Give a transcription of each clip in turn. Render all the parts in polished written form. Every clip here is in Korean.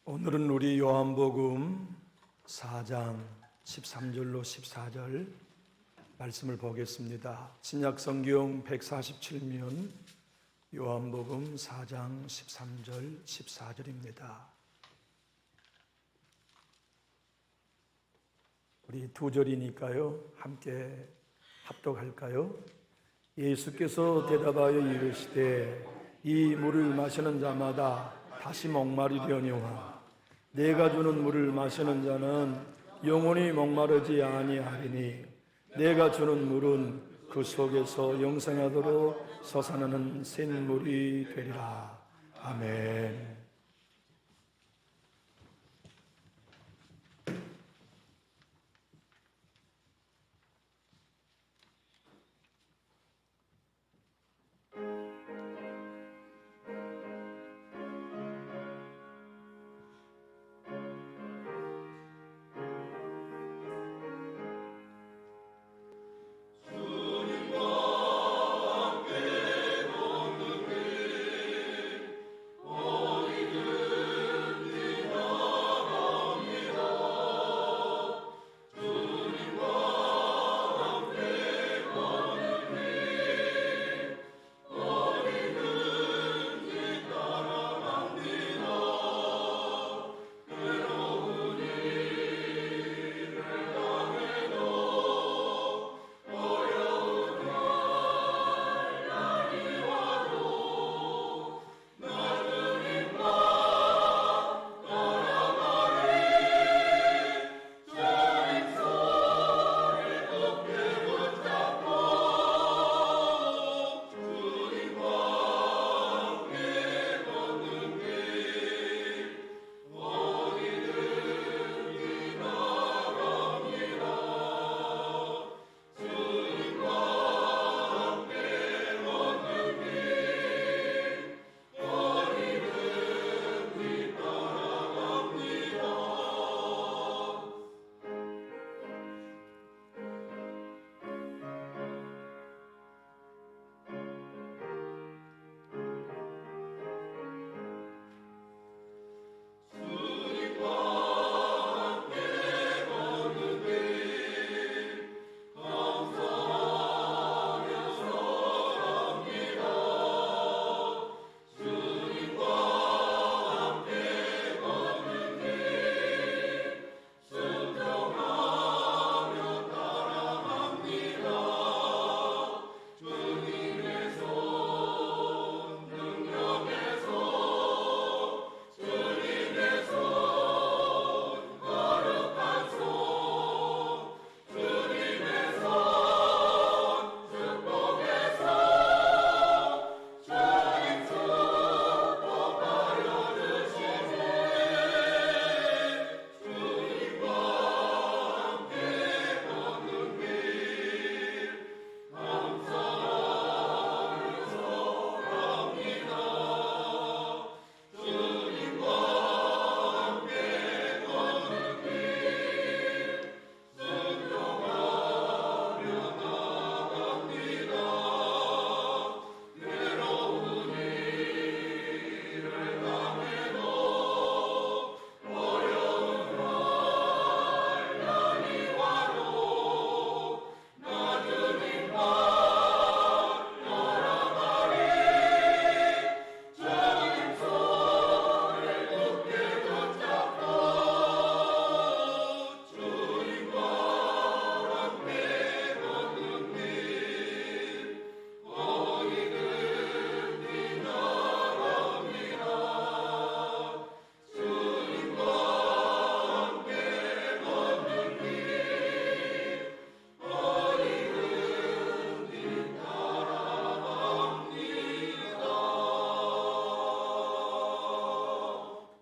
오늘은 우리 요한복음 4장 13절로 14절 말씀을 보겠습니다. 신약성경 147면 요한복음 4장 13절 14절입니다. 우리 두 절이니까요, 함께 합독할까요? 예수께서 대답하여 이르시되 이 물을 마시는 자마다 다시 목마르려니와 내가 주는 물을 마시는 자는 영원히 목마르지 아니하리니 내가 주는 물은 그 속에서 영생하도록 솟아나는 샘물이 되리라. 아멘.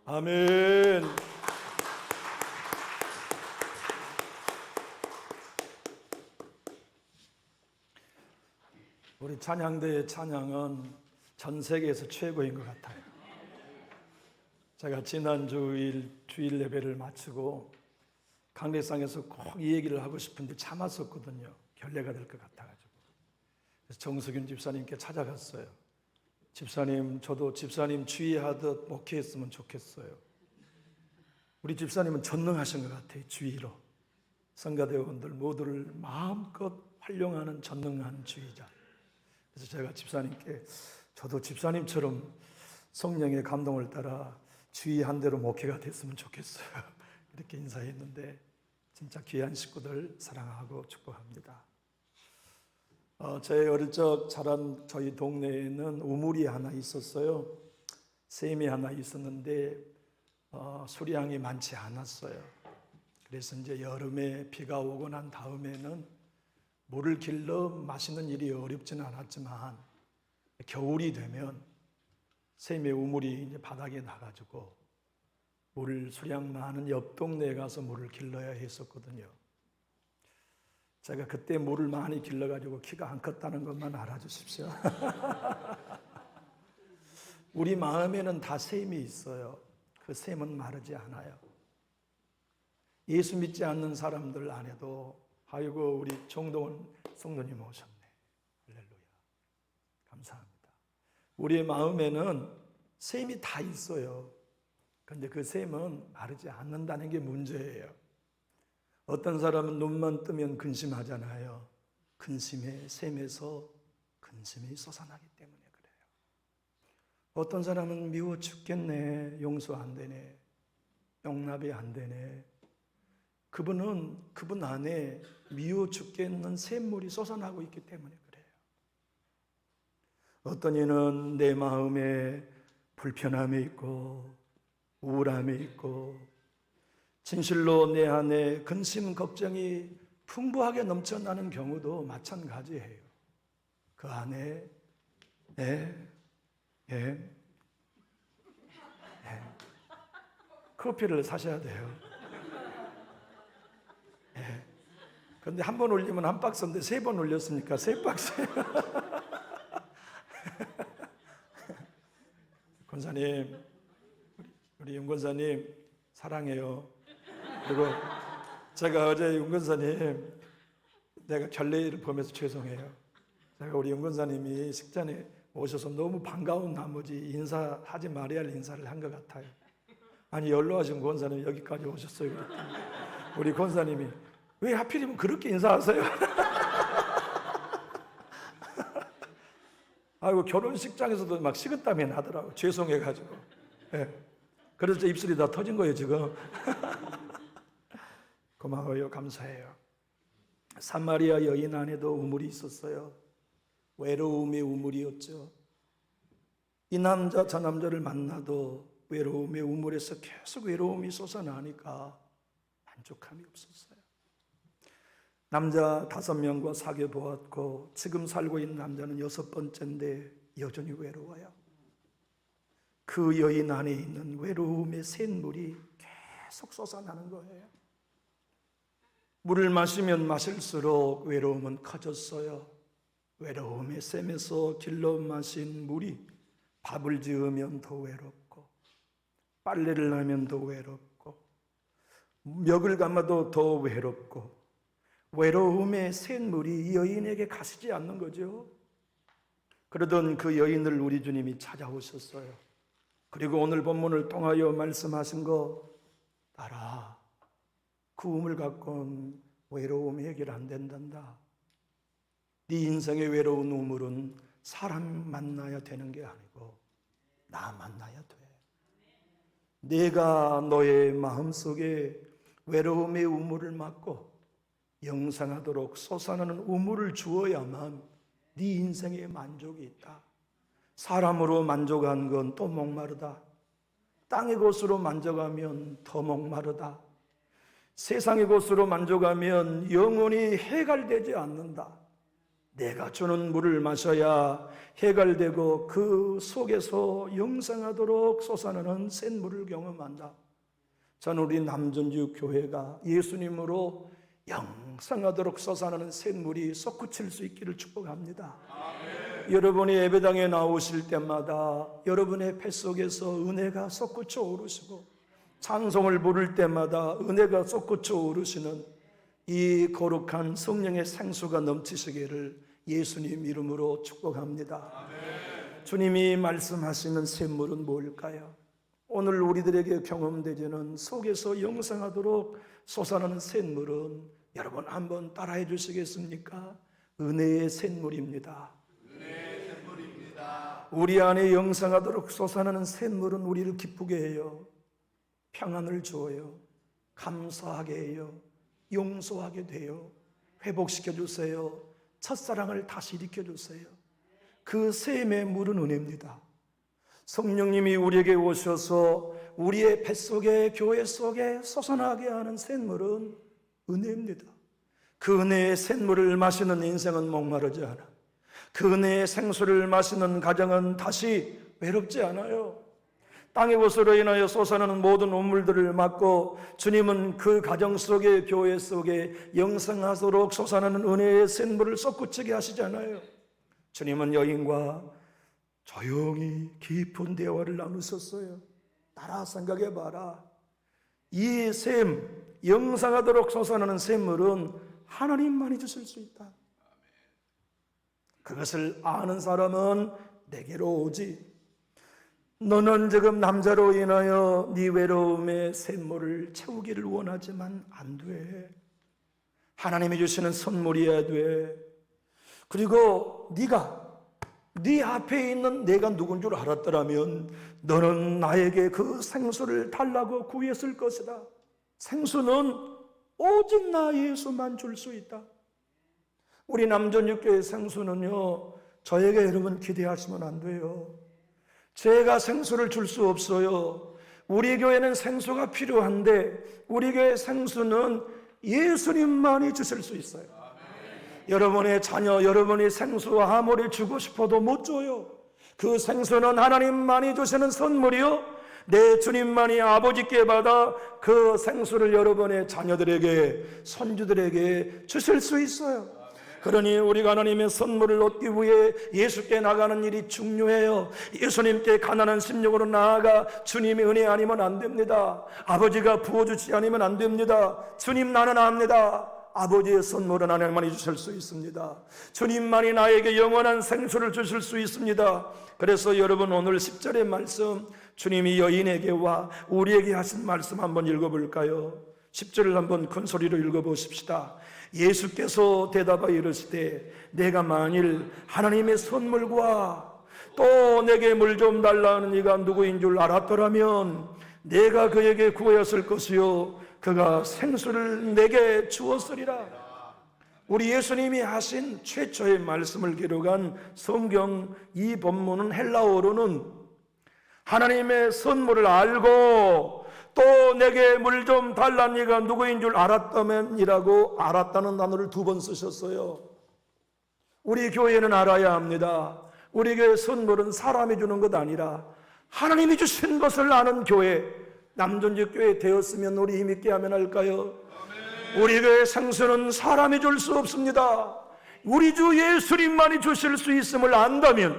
아멘. 우리 찬양대의 찬양은 전 세계에서 최고인 것 같아요. 제가 지난 주일 예배를 마치고 강례상에서 꼭 이 얘기를 하고 싶은데 참았었거든요. 결례가 될 것 같아가지고. 그래서 정석윤 집사님께 찾아갔어요. 집사님, 저도 집사님 주의하듯 목회했으면 좋겠어요. 우리 집사님은 전능하신 것 같아요. 주의로 성가대원들 모두를 마음껏 활용하는 전능한 주의자. 그래서 제가 집사님께 저도 집사님처럼 성령의 감동을 따라 주의한 대로 목회가 됐으면 좋겠어요. 이렇게 인사했는데 진짜 귀한 식구들 사랑하고 축복합니다. 제 어릴 적 자란 저희 동네에는 우물이 하나 있었어요. 샘이 하나 있었는데 수량이 많지 않았어요. 그래서 이제 여름에 비가 오고 난 다음에는 물을 길러 마시는 일이 어렵지는 않았지만 겨울이 되면 샘의 우물이 이제 바닥에 나가지고 물 수량 많은 옆 동네에 가서 물을 길러야 했었거든요. 제가 그때 물을 많이 길러가지고 키가 안 컸다는 것만 알아주십시오. 우리 마음에는 다 샘이 있어요. 그 샘은 마르지 않아요. 예수 믿지 않는 사람들 안에도 아이고 우리 정동원 성도님 오셨네. 할렐루야. 감사합니다. 우리의 마음에는 샘이 다 있어요. 그런데 그 샘은 마르지 않는다는 게 문제예요. 어떤 사람은 눈만 뜨면 근심하잖아요. 근심의 샘에서 근심이 솟아나기 때문에 그래요. 어떤 사람은 미워 죽겠네. 용서 안 되네. 용납이 안 되네. 그분 안에 미워 죽겠는 샘물이 솟아나고 있기 때문에 그래요. 어떤 이는 내 마음에 불편함이 있고 우울함이 있고 진실로 내 안에 근심 걱정이 풍부하게 넘쳐나는 경우도 마찬가지예요. 그 안에 커피를 사셔야 돼요. 그런데 한 번 올리면 한 박스인데 3번 올렸으니까 3박스. 권사님, 우리 윤 권사님 사랑해요. 그리고 제가 어제 윤 권사님 내가 결례를 범해서 죄송해요. 제가 우리 윤 권사님이 식전에 오셔서 너무 반가운 나머지 인사하지 말아야 할 인사를 한 것 같아요. 아니 연로하신 권사님이 여기까지 오셨어요. 그랬더니 우리 권사님이 왜 하필이면 그렇게 인사하세요? 아이고 결혼식장에서도 막 식은땀이 나더라고. 죄송해가지고. 네. 그래서 입술이 다 터진 거예요 지금. 고마워요. 감사해요. 사마리아 여인 안에도 우물이 있었어요. 외로움의 우물이었죠. 이 남자 저 남자를 만나도 외로움의 우물에서 계속 외로움이 솟아나니까 만족함이 없었어요. 남자 5명과 사귀어 보았고 지금 살고 있는 남자는 6번째인데 여전히 외로워요. 그 여인 안에 있는 외로움의 샘물이 계속 솟아나는 거예요. 물을 마시면 마실수록 외로움은 커졌어요. 외로움의 샘에서 길러 마신 물이 밥을 지으면 더 외롭고 빨래를 하면 더 외롭고 멱을 감아도 더 외롭고 외로움의 샘물이 이 여인에게 가시지 않는 거죠. 그러던 그 여인을 우리 주님이 찾아오셨어요. 그리고 오늘 본문을 통하여 말씀하신 거 알아. 그 우물 갖고는 외로움이 해결 안 된단다. 네 인생의 외로운 우물은 사람 만나야 되는 게 아니고 나 만나야 돼. 내가 너의 마음속에 외로움의 우물을 막고 영생하도록 솟아나는 우물을 주어야만 네 인생에 만족이 있다. 사람으로 만족한 건 또 목마르다. 땅의 것으로 만족하면 더 목마르다. 세상의 것으로 만족하면 영원히 해갈되지 않는다. 내가 주는 물을 마셔야 해갈되고 그 속에서 영생하도록 솟아나는 샘물을 경험한다. 저는 우리 남전주 교회가 예수님으로 영생하도록 솟아나는 샘물이 솟구칠 수 있기를 축복합니다. 아멘. 여러분이 예배당에 나오실 때마다 여러분의 뱃속에서 은혜가 솟구쳐 오르시고 찬송을 부를 때마다 은혜가 솟구쳐 오르시는 이 거룩한 성령의 생수가 넘치시기를 예수님 이름으로 축복합니다. 아멘. 주님이 말씀하시는 샘물은 뭘까요? 오늘 우리들에게 경험되지는 속에서 영생하도록 솟아나는 샘물은 여러분 한번 따라해 주시겠습니까? 은혜의 샘물입니다. 은혜의 샘물입니다. 우리 안에 영생하도록 솟아나는 샘물은 우리를 기쁘게 해요. 평안을 주어요. 감사하게 해요. 용서하게 돼요. 회복시켜 주세요. 첫사랑을 다시 일으켜 주세요. 그 샘의 물은 은혜입니다. 성령님이 우리에게 오셔서 우리의 뱃속에 교회 속에 솟아나게 하는 샘물은 은혜입니다. 그 은혜의 샘물을 마시는 인생은 목마르지 않아. 그 은혜의 생수를 마시는 가정은 다시 외롭지 않아요. 땅의 것으로 인하여 솟아나는 모든 온물들을 막고 주님은 그 가정 속에 교회 속에 영생하도록 솟아나는 은혜의 샘물을 솟구치게 하시잖아요. 주님은 여인과 조용히 깊은 대화를 나누셨어요. 따라 생각해 봐라. 이 샘, 영생하도록 솟아나는 샘물은 하나님만이 주실 수 있다. 그것을 아는 사람은 내게로 오지. 너는 지금 남자로 인하여 네 외로움의 샘물을 채우기를 원하지만 안 돼. 하나님이 주시는 선물이어야 돼. 그리고 네가 네 앞에 있는 내가 누군 줄 알았더라면 너는 나에게 그 생수를 달라고 구했을 것이다. 생수는 오직 나 예수만 줄 수 있다. 우리 남전육교의 생수는요, 저에게 여러분 기대하시면 안 돼요. 제가 생수를 줄 수 없어요. 우리 교회는 생수가 필요한데 우리 교회 생수는 예수님만이 주실 수 있어요. 여러분의 자녀, 여러분이 생수와 아무리 주고 싶어도 못 줘요. 그 생수는 하나님만이 주시는 선물이요, 내 주님만이 아버지께 받아 그 생수를 여러분의 자녀들에게, 손주들에게 주실 수 있어요. 그러니 우리가 하나님의 선물을 얻기 위해 예수께 나가는 일이 중요해요. 예수님께 가난한 심령으로 나아가 주님의 은혜 아니면 안 됩니다. 아버지가 부어주지 않으면 안 됩니다. 주님, 나는 압니다. 아버지의 선물은 하나님만이 주실 수 있습니다. 주님만이 나에게 영원한 생수를 주실 수 있습니다. 그래서 여러분, 오늘 10절의 말씀, 주님이 여인에게 와 우리에게 하신 말씀 한번 읽어볼까요? 10절을 한번 큰 소리로 읽어보십시다. 예수께서 대답하여 이르시되 내가 만일 하나님의 선물과 또 내게 물 좀 달라는 이가 누구인 줄 알았더라면 내가 그에게 구하였을 것이요 그가 생수를 내게 주었으리라. 우리 예수님이 하신 최초의 말씀을 기록한 성경 이 본문은 헬라어로는 하나님의 선물을 알고 또 내게 물 좀 달라는 이가 누구인 줄 알았다면이라고 알았다는 단어를 2번 쓰셨어요. 우리 교회는 알아야 합니다. 우리 교회 선물은 사람이 주는 것 아니라 하나님이 주신 것을 아는 교회, 남전지교회 되었으면 우리 힘있게 하면 할까요? 우리 교회 생수는 사람이 줄 수 없습니다. 우리 주 예수님만이 주실 수 있음을 안다면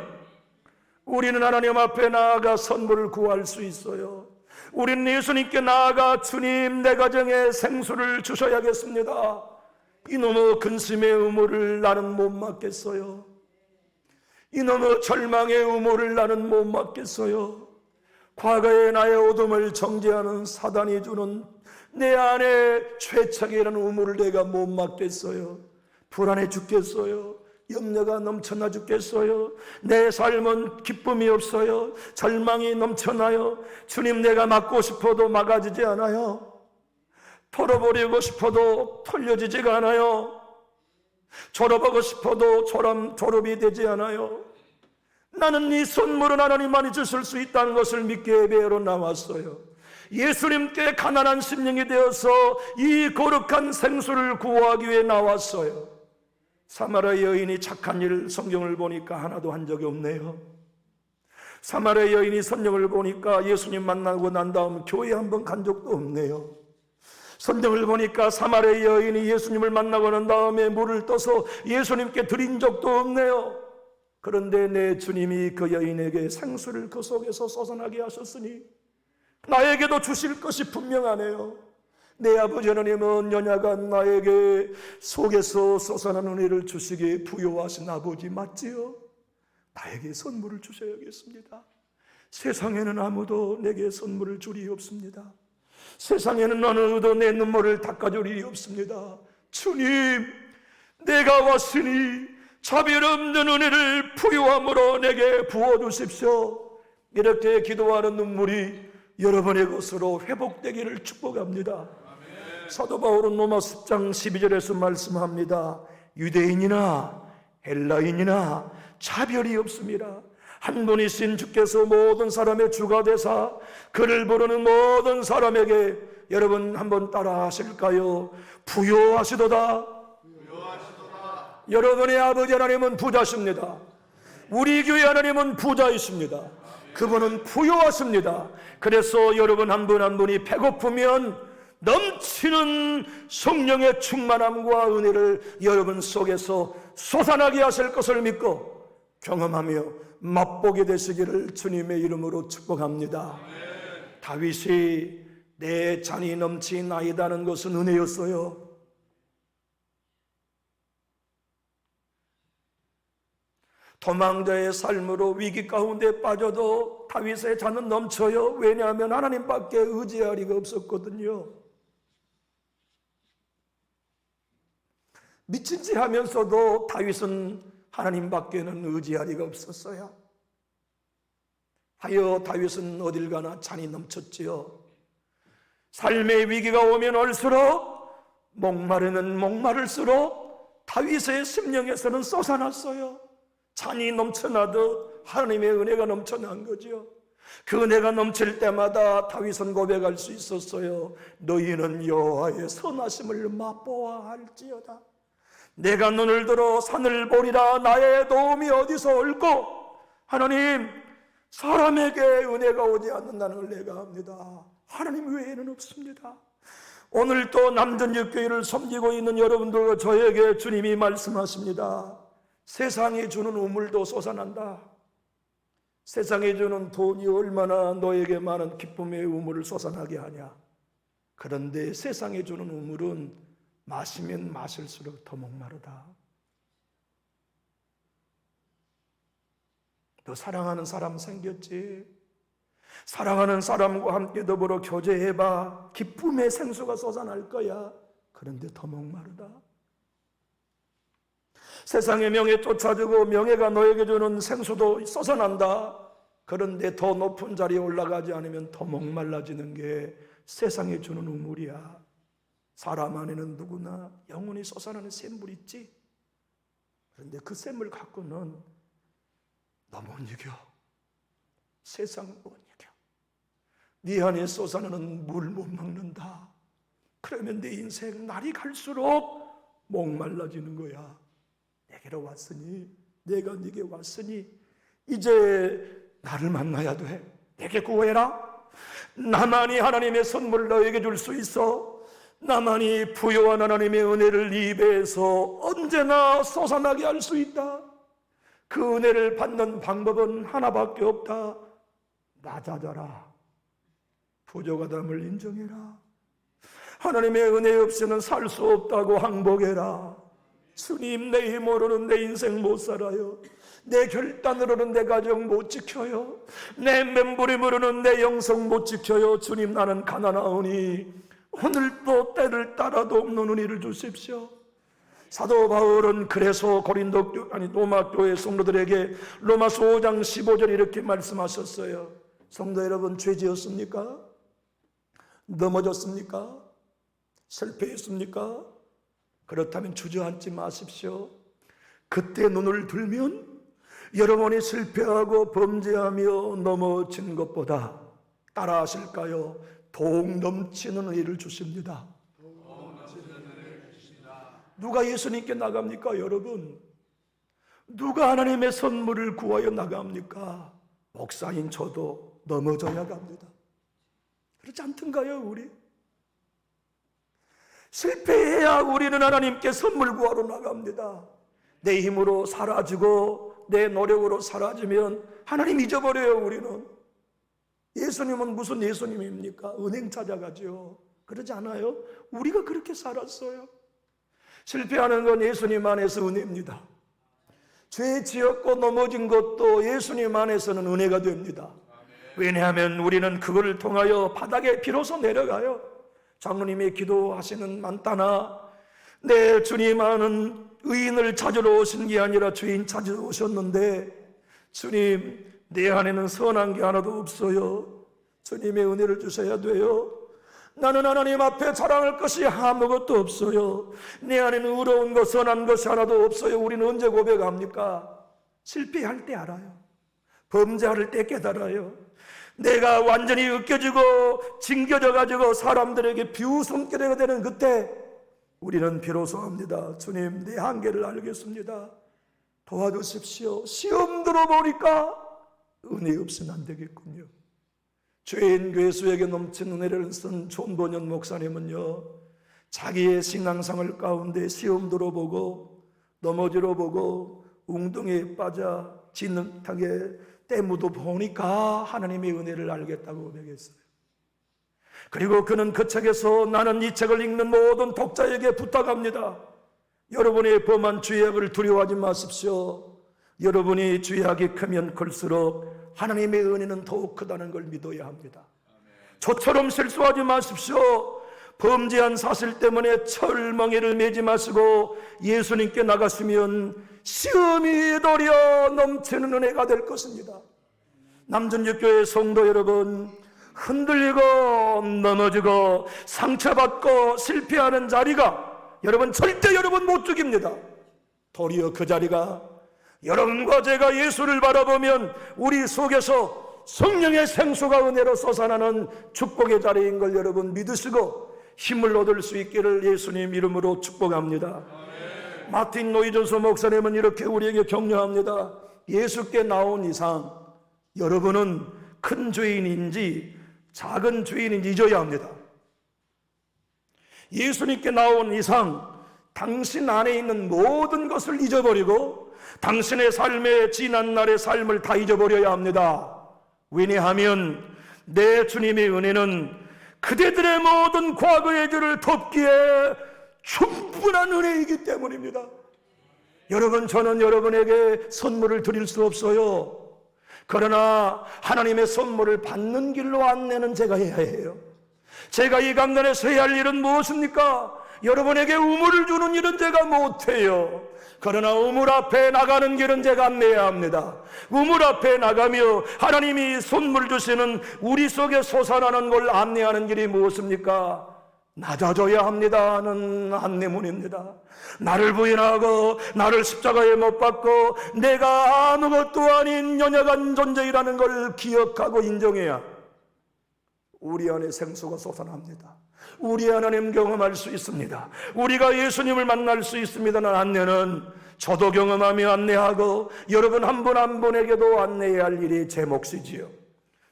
우리는 하나님 앞에 나아가 선물을 구할 수 있어요. 우리는 예수님께 나아가 주님, 내 가정에 생수를 주셔야겠습니다. 이놈의 근심의 의무를 나는 못 맡겠어요. 이놈의 절망의 의무를 나는 못 맡겠어요. 과거의 나의 어둠을 정죄하는 사단이 주는 내 안에 죄책이라는 의무를 내가 못 맡겠어요. 불안해 죽겠어요. 염려가 넘쳐나 죽겠어요. 내 삶은 기쁨이 없어요. 절망이 넘쳐나요. 주님, 내가 막고 싶어도 막아지지 않아요. 털어버리고 싶어도 털려지지가 않아요. 졸업하고 싶어도 졸업이 되지 않아요. 나는 이 선물은 하나님만이 주실 수 있다는 것을 믿게 배우러 나왔어요. 예수님께 가난한 심령이 되어서 이 거룩한 생수를 구하기 위해 나왔어요. 사마리아 여인이 착한 일 성경을 보니까 하나도 한 적이 없네요. 사마리아 여인이 성경을 보니까 예수님 만나고 난 다음 교회 한번 간 적도 없네요. 성경을 보니까 사마리아 여인이 예수님을 만나고 난 다음에 물을 떠서 예수님께 드린 적도 없네요. 그런데 내 주님이 그 여인에게 생수를 그 속에서 솟아나게 하셨으니 나에게도 주실 것이 분명하네요. 내 아버지 하나님은 연약한 나에게 속에서 솟아나는 은혜를 주시기에 부요하신 아버지 맞지요? 나에게 선물을 주셔야겠습니다. 세상에는 아무도 내게 선물을 줄이 없습니다. 세상에는 어느 누구도 내 눈물을 닦아줄 일이 없습니다. 주님, 내가 왔으니 차별 없는 은혜를 부유함으로 내게 부어주십시오. 이렇게 기도하는 눈물이 여러분의 것으로 회복되기를 축복합니다. 사도 바울은 로마 10장 12절에서 말씀합니다. 유대인이나 헬라인이나 차별이 없습니다. 한 분이신 주께서 모든 사람의 주가 되사 그를 부르는 모든 사람에게, 여러분 한번 따라 하실까요? 부요하시도다. 여러분의 아버지 하나님은 부자십니다. 우리 교회 하나님은 부자이십니다. 그분은 부요하십니다. 그래서 여러분 한 분 한 분이 배고프면 넘치는 성령의 충만함과 은혜를 여러분 속에서 솟아나게 하실 것을 믿고 경험하며 맛보게 되시기를 주님의 이름으로 축복합니다. 다윗이 내 잔이 넘치나이다는 것은 은혜였어요. 도망자의 삶으로 위기 가운데 빠져도 다윗의 잔은 넘쳐요. 왜냐하면 하나님밖에 의지할 리가 없었거든요. 미친 체 하면서도 다윗은 하나님밖에는 의지할 리가 없었어요. 하여 다윗은 어딜 가나 잔이 넘쳤지요. 삶의 위기가 오면 올수록 목마르는 목마를수록 다윗의 심령에서는 솟아났어요. 잔이 넘쳐나듯 하나님의 은혜가 넘쳐난 거죠. 그 은혜가 넘칠 때마다 다윗은 고백할 수 있었어요. 너희는 여호와의 선하심을 맛보아 할지어다. 내가 눈을 들어 산을 보리라. 나의 도움이 어디서 올꼬? 하나님, 사람에게 은혜가 오지 않는다는 걸 내가 압니다. 하나님 외에는 없습니다. 오늘 또 남전역교회를 섬기고 있는 여러분들과 저에게 주님이 말씀하십니다. 세상이 주는 우물도 솟아난다. 세상이 주는 돈이 얼마나 너에게 많은 기쁨의 우물을 솟아나게 하냐. 그런데 세상이 주는 우물은 마시면 마실수록 더 목마르다. 너 사랑하는 사람 생겼지? 사랑하는 사람과 함께 더불어 교제해봐. 기쁨의 생수가 솟아날 거야. 그런데 더 목마르다. 세상의 명예 쫓아주고 명예가 너에게 주는 생수도 솟아난다. 그런데 더 높은 자리에 올라가지 않으면 더 목말라지는 게 세상에 주는 우물이야. 사람 안에는 누구나 영혼이 솟아나는 샘물 있지. 그런데 그 샘물 갖고는 너 못 이겨. 세상 못 이겨. 네 안에 솟아나는 물 못 막는다. 그러면 내 인생 날이 갈수록 목말라지는 거야. 내게로 왔으니, 내가 네게 왔으니 이제 나를 만나야 돼. 내게 구해라. 나만이 하나님의 선물을 너에게 줄 수 있어. 나만이 부요한 하나님의 은혜를 네 입에서 언제나 솟아나게 할 수 있다. 그 은혜를 받는 방법은 하나밖에 없다. 낮아져라. 부족하담을 인정해라. 하나님의 은혜 없이는 살 수 없다고 항복해라. 주님, 내 힘으로는 내 인생 못 살아요. 내 결단으로는 내 가정 못 지켜요. 내 멤버림으로는 내 영성 못 지켜요. 주님, 나는 가난하오니 오늘도 때를 따라도 없는 은혜를 주십시오. 사도 바울은 그래서 로마 교회 성도들에게 로마서 5장 15절 이렇게 말씀하셨어요. 성도 여러분, 죄 지었습니까? 넘어졌습니까? 실패했습니까? 그렇다면 주저앉지 마십시오. 그때 눈을 들면 여러분이 실패하고 범죄하며 넘어진 것보다 따라 하실까요? 더욱 넘치는 은혜를 주십니다. 누가 예수님께 나갑니까, 여러분? 누가 하나님의 선물을 구하여 나갑니까? 목사인 저도 넘어져야 갑니다. 그렇지 않던가요, 우리? 실패해야 우리는 하나님께 선물 구하러 나갑니다. 내 힘으로 사라지고 내 노력으로 사라지면 하나님 잊어버려요. 우리는. 예수님은 무슨 예수님입니까? 은행 찾아가죠. 그러지 않아요? 우리가 그렇게 살았어요. 실패하는 건 예수님 안에서 은혜입니다. 죄 지었고 넘어진 것도 예수님 안에서는 은혜가 됩니다. 왜냐하면 우리는 그걸 통하여 바닥에 비로소 내려가요. 장로님이 기도하시는 만따나 내 주님 아는 의인을 찾으러 오신 게 아니라 주인 찾으러 오셨는데, 주님 내 안에는 선한 게 하나도 없어요. 주님의 은혜를 주셔야 돼요. 나는 하나님 앞에 자랑할 것이 아무것도 없어요. 내 안에는 의로운 것, 선한 것이 하나도 없어요. 우리는 언제 고백합니까? 실패할 때 알아요. 범죄할 때 깨달아요. 내가 완전히 으깨지고 징겨져 가지고 사람들에게 비웃음거리가 되는 그때 우리는 비로소 합니다. 주님, 내 한계를 알겠습니다. 도와주십시오. 시험 들어보니까 은혜 없으면 안 되겠군요. 죄인 괴수에게 넘친 은혜를 쓴 존본현 목사님은요, 자기의 신앙생활 가운데 시험 들어보고 넘어지러 보고 웅덩이에 빠져 진흙탕에 때묻어 보니까 하나님의 은혜를 알겠다고 고백했어요. 그리고 그는 그 책에서, 나는 이 책을 읽는 모든 독자에게 부탁합니다. 여러분의 범한 죄악을 두려워하지 마십시오. 여러분이 죄악이 크면 클수록 하나님의 은혜는 더욱 크다는 걸 믿어야 합니다. 저처럼 실수하지 마십시오. 범죄한 사실 때문에 철멍에를 매지 마시고 예수님께 나가시면 시험이 도리어 넘치는 은혜가 될 것입니다. 남전육교회 성도 여러분, 흔들리고 넘어지고 상처받고 실패하는 자리가 여러분 절대 여러분 못 죽입니다. 도리어 그 자리가 여러분과 제가 예수를 바라보면 우리 속에서 성령의 생수가 은혜로 솟아나는 축복의 자리인 걸 여러분 믿으시고 힘을 얻을 수 있기를 예수님 이름으로 축복합니다. 마틴 노이전서 목사님은 이렇게 우리에게 격려합니다. 예수께 나온 이상 여러분은 큰 죄인인지 작은 죄인인지 잊어야 합니다. 예수님께 나온 이상 당신 안에 있는 모든 것을 잊어버리고 당신의 삶의 지난날의 삶을 다 잊어버려야 합니다. 왜냐하면 내 주님의 은혜는 그대들의 모든 과거의 죄를 덮기에 충분한 은혜이기 때문입니다. 여러분, 저는 여러분에게 선물을 드릴 수 없어요. 그러나 하나님의 선물을 받는 길로 안내는 제가 해야 해요. 제가 이 강단에서 해야 할 일은 무엇입니까? 여러분에게 우물을 주는 일은 제가 못해요. 그러나 우물 앞에 나가는 길은 제가 안내해야 합니다. 우물 앞에 나가며 하나님이 선물 주시는 우리 속에 솟아나는 걸 안내하는 길이 무엇입니까? 낮아져야 합니다는 안내문입니다. 나를 부인하고 나를 십자가에 못 박고 내가 아무것도 아닌 연약한 존재이라는 걸 기억하고 인정해야 우리 안에 생수가 솟아납니다. 우리 하나님 경험할 수 있습니다. 우리가 예수님을 만날 수 있습니다는 안내는 저도 경험하며 안내하고 여러분 한 분 한 분에게도 안내해야 할 일이 제 몫이지요.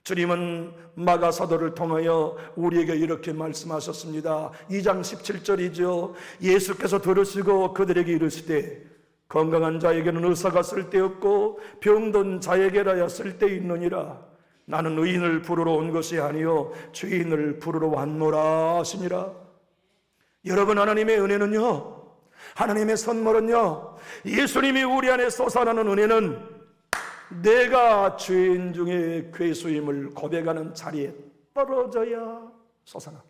주님은 마가사도를 통하여 우리에게 이렇게 말씀하셨습니다. 2장 17절이죠. 예수께서 들으시고 그들에게 이르시되 건강한 자에게는 의사가 쓸데없고 병든 자에게라야 쓸데있느니라. 나는 의인을 부르러 온 것이 아니요 죄인을 부르러 왔노라 하시니라. 여러분, 하나님의 은혜는요, 하나님의 선물은요, 예수님이 우리 안에 솟아나는 은혜는 내가 죄인 중에 괴수임을 고백하는 자리에 떨어져야 솟아나.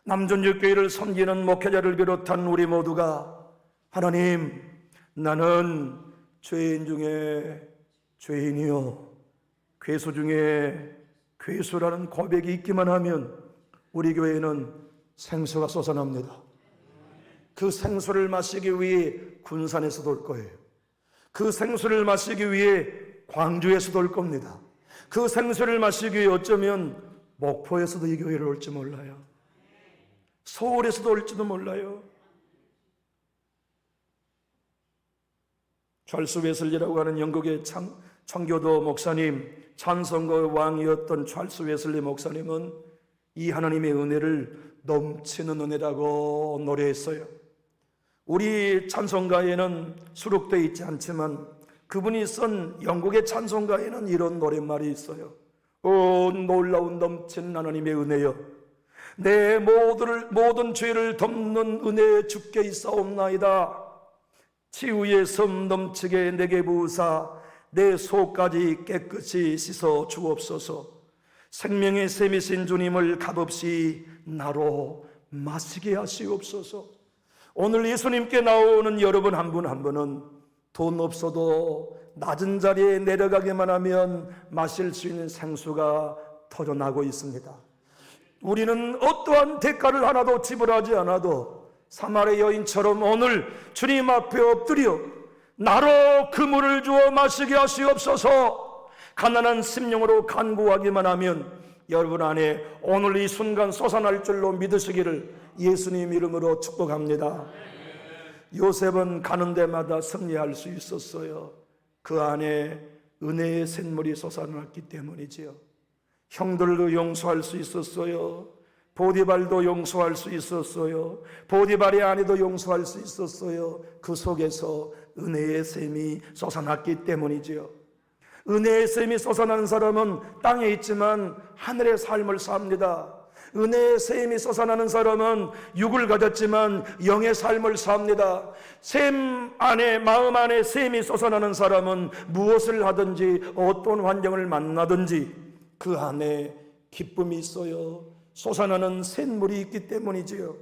남전육교회를 섬기는 목회자를 비롯한 우리 모두가 하나님, 나는 죄인 중에 죄인이요 괴수 중에 괴수라는 고백이 있기만 하면 우리 교회는 생수가 솟아납니다. 그 생수를 마시기 위해 군산에서도 올 거예요. 그 생수를 마시기 위해 광주에서도 올 겁니다. 그 생수를 마시기 위해 어쩌면 목포에서도 이 교회를 올지 몰라요. 서울에서도 올지도 몰라요. 찰스 웨슬리라고 하는 영국의 청교도 목사님, 찬송가의 왕이었던 찰스 웨슬리 목사님은 이 하나님의 은혜를 넘치는 은혜라고 노래했어요. 우리 찬송가에는 수록되어 있지 않지만 그분이 쓴 영국의 찬송가에는 이런 노랫말이 있어요. 오 놀라운 넘치는 하나님의 은혜여, 내 모든 죄를 덮는 은혜 주께 있사옵나이다. 치유의 섬 넘치게 내게 부으사 내 속까지 깨끗이 씻어 주옵소서. 생명의 샘이신 주님을 값없이 나로 마시게 하시옵소서. 오늘 예수님께 나오는 여러분 한 분 한 분은 돈 없어도 낮은 자리에 내려가기만 하면 마실 수 있는 생수가 터져나고 있습니다. 우리는 어떠한 대가를 하나도 지불하지 않아도 사마리 여인처럼 오늘 주님 앞에 엎드려 나로 그 물을 주어 마시게 하시옵소서. 가난한 심령으로 간구하기만 하면 여러분 안에 오늘 이 순간 솟아날 줄로 믿으시기를 예수님 이름으로 축복합니다. 요셉은 가는 데마다 승리할 수 있었어요. 그 안에 은혜의 샘물이 솟아났기 때문이지요. 형들도 용서할 수 있었어요. 보디발도 용서할 수 있었어요. 보디발의 아내도 용서할 수 있었어요. 그 속에서 은혜의 샘이 솟아났기 때문이지요. 은혜의 샘이 솟아나는 사람은 땅에 있지만 하늘의 삶을 삽니다. 은혜의 샘이 솟아나는 사람은 육을 가졌지만 영의 삶을 삽니다. 샘 안에, 마음 안에 샘이 솟아나는 사람은 무엇을 하든지 어떤 환경을 만나든지 그 안에 기쁨이 있어요. 솟아나는 샘물이 있기 때문이지요.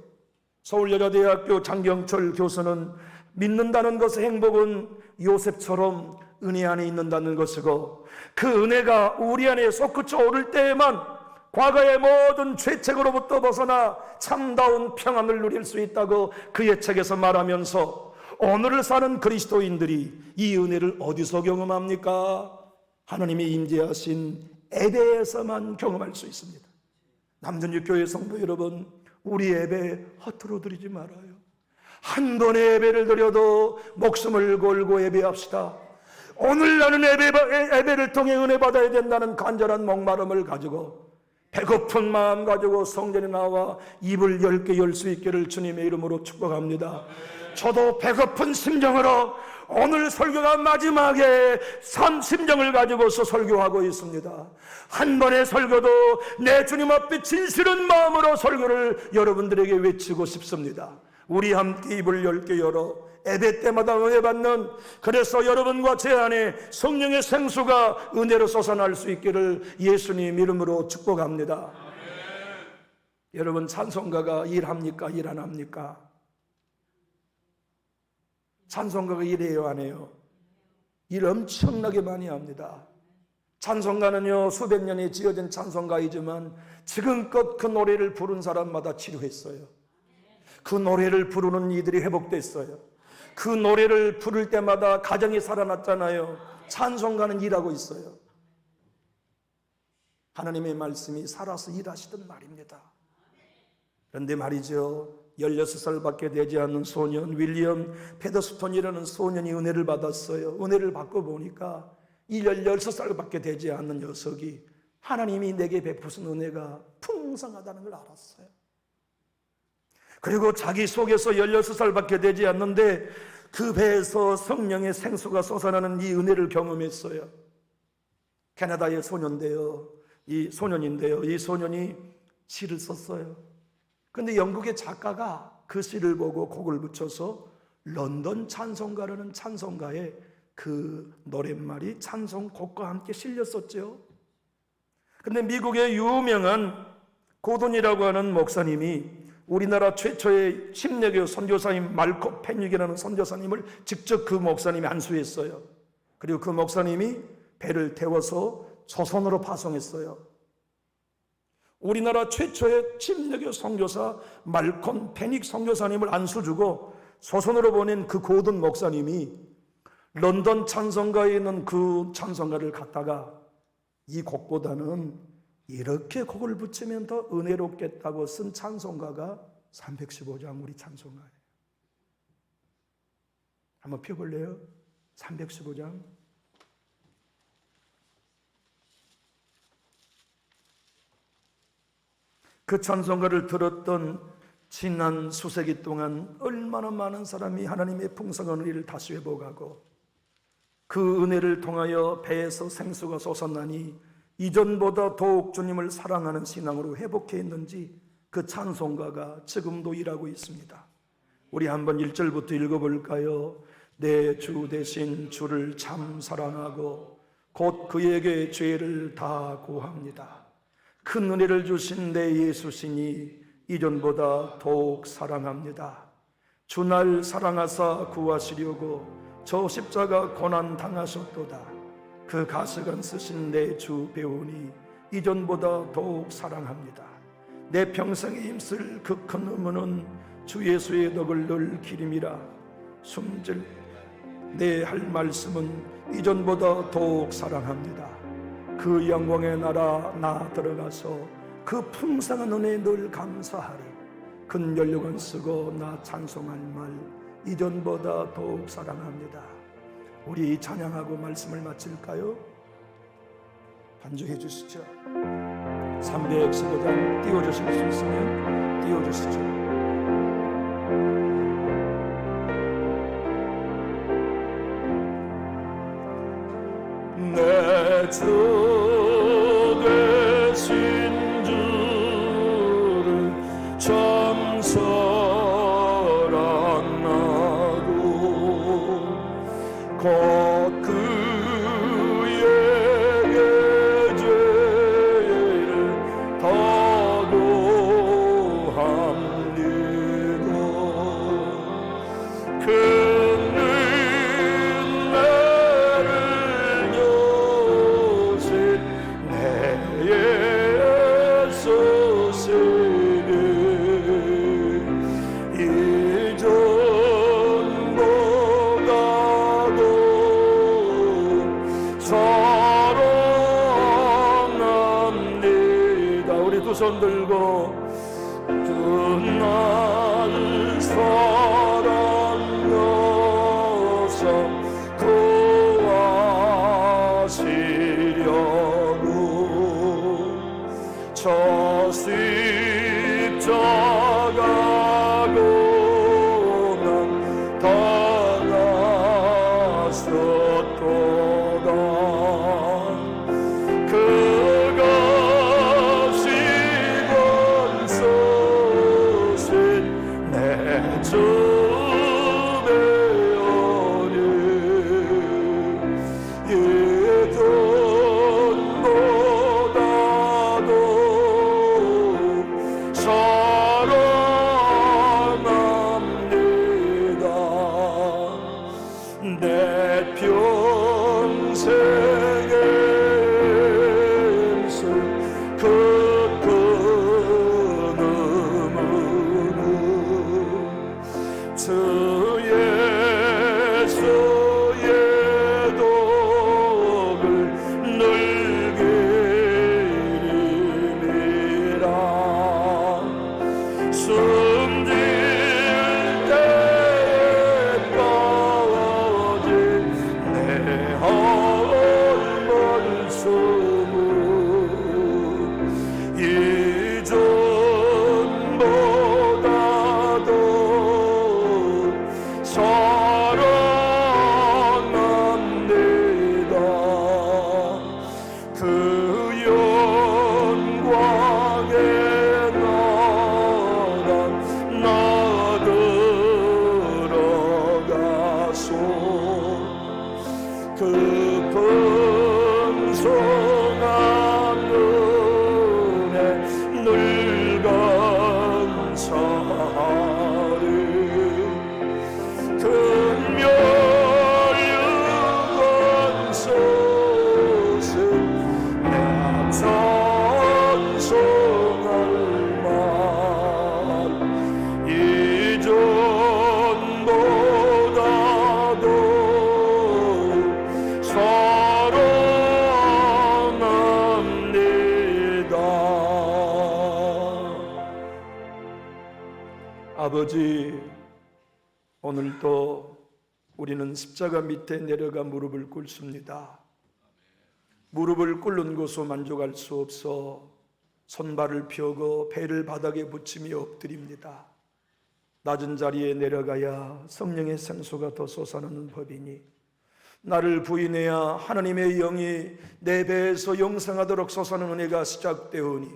서울여자대학교 장경철 교수는 믿는다는 것의 행복은 요셉처럼 은혜 안에 있는다는 것이고, 그 은혜가 우리 안에 솟구쳐 오를 때에만 과거의 모든 죄책으로부터 벗어나 참다운 평안을 누릴 수 있다고 그의 책에서 말하면서, 오늘을 사는 그리스도인들이 이 은혜를 어디서 경험합니까? 하나님이 임재하신 예배에서만 경험할 수 있습니다. 남전육교회 성도 여러분, 우리 예배 허투루 드리지 말아요. 한 번의 예배를 드려도 목숨을 걸고 예배합시다. 오늘 나는 예배를 통해 은혜 받아야 된다는 간절한 목마름을 가지고, 배고픈 마음 가지고 성전에 나와 입을 10개 열 수 있기를 주님의 이름으로 축복합니다. 저도 배고픈 심정으로 오늘 설교가 마지막에 심정을 가지고서 설교하고 있습니다. 한 번의 설교도 내 주님 앞에 진실한 마음으로 설교를 여러분들에게 외치고 싶습니다. 우리 함께 입을 10개 열어 예배 때마다 은혜 받는, 그래서 여러분과 제 안에 성령의 생수가 은혜로 솟아날 수 있기를 예수님 이름으로 축복합니다. 여러분, 찬송가가 일합니까? 일 안 합니까? 찬송가가 일해요, 안 해요? 일 엄청나게 많이 합니다. 찬송가는요, 수백 년이 지어진 찬송가이지만 지금껏 그 노래를 부른 사람마다 치료했어요. 그 노래를 부르는 이들이 회복됐어요. 그 노래를 부를 때마다 가정이 살아났잖아요. 찬송가는 일하고 있어요. 하나님의 말씀이 살아서 일하시던 말입니다. 그런데 말이죠, 16살밖에 되지 않는 소년 윌리엄 페더스톤이라는 소년이 은혜를 받았어요. 은혜를 받고 보니까 이 16살밖에 되지 않는 녀석이 하나님이 내게 베푸신 은혜가 풍성하다는 걸 알았어요. 그리고 자기 속에서 16살밖에 되지 않는데 그 배에서 성령의 생수가 솟아나는 이 은혜를 경험했어요. 캐나다의 소년인데요, 이 소년이 시를 썼어요. 근데 영국의 작가가 그 시를 보고 곡을 붙여서 런던 찬송가라는 찬송가에 그 노랫말이 찬송곡과 함께 실렸었죠. 근데 미국의 유명한 고든이라고 하는 목사님이 우리나라 최초의 침례교 선교사님 말코 펜육이라는 선교사님을 직접 그 목사님이 안수했어요. 그리고 그 목사님이 배를 태워서 조선으로 파송했어요. 우리나라 최초의 침례교 선교사 말콤 페닉 선교사님을 안수주고 조선으로 보낸 그 고든 목사님이 런던 찬송가에 있는 그 찬송가를 갖다가 이 곡보다는 이렇게 곡을 붙이면 더 은혜롭겠다고 쓴 찬송가가 315장 우리 찬송가예요. 한번 펴볼래요? 315장. 그 찬송가를 들었던 지난 수세기 동안 얼마나 많은 사람이 하나님의 풍성한 은혜를 다시 회복하고 그 은혜를 통하여 배에서 생수가 솟았나니 이전보다 더욱 주님을 사랑하는 신앙으로 회복해 있는지 그 찬송가가 지금도 일하고 있습니다. 우리 한번 1절부터 읽어볼까요? 내 주 대신 주를 참 사랑하고 곧 그에게 죄를 다 고합니다. 큰 은혜를 주신 내 예수시니 이전보다 더욱 사랑합니다. 주날 사랑하사 구하시려고 저 십자가 고난 당하셨도다. 그 가시관 쓰신 내 주 배우니 이전보다 더욱 사랑합니다. 내 평생에 힘쓸 그 큰 의무는 주 예수의 덕을 늘 기림이라. 숨질 내 할 말씀은 이전보다 더욱 사랑합니다. 그 영광의 나라 나 들어가서 그 풍성한 은혜에 늘 감사하리. 큰 연료관 쓰고 나 찬송할 말 이전보다 더욱 사랑합니다. 우리 찬양하고 말씀을 마칠까요? 반주해 주시죠. 315장 띄워주실 수 있으면 띄워주시죠. 내 주 되신 주를 참 사랑하고 곧 그에게 죄를 다 고합니다. 그 손 들고 주날 사랑여서 구하시려고 저 십자가 고난 당하셨도다. 내 평생의 힘쓸 그 큰 의무는 주 예수의 덕을 늘 기림이라. 숨질 그 풍성한 은혜 늘 감사하리. 금멸유관 솟은 내 찬송할 말 이전보다도 사랑합니다. 아버지, 오늘도 우리는 십자가 밑에 내려가 무릎을 꿇습니다. 무릎을 꿇는 것으로 만족할 수 없어 손발을 펴고 배를 바닥에 붙이며 엎드립니다. 낮은 자리에 내려가야 성령의 생수가 더 솟아나는 법이니 나를 부인해야 하나님의 영이 내 배에서 영생하도록 솟아나는 은혜가 시작되오니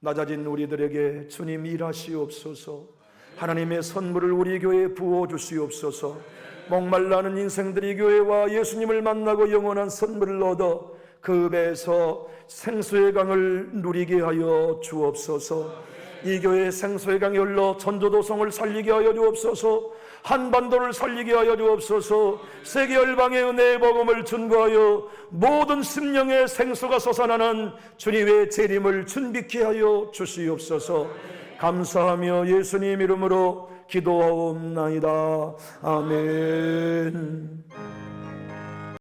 낮아진 우리들에게 주님 일하시옵소서. 하나님의 선물을 우리 교회에 부어주시옵소서. 목말라는 인생들이 교회와 예수님을 만나고 영원한 선물을 얻어 그 배에서 생수의 강을 누리게 하여 주옵소서. 이 교회 생수의 강이 흘러 전조도성을 살리게 하여 주옵소서. 한반도를 살리게 하여 주옵소서. 세계 열방의 은혜의 복음을 증거하여 모든 심령의 생수가 솟아나는 주님의 재림을 준비케 하여 주시옵소서. 감사하며 예수님 이름으로 기도하옵나이다. 아멘.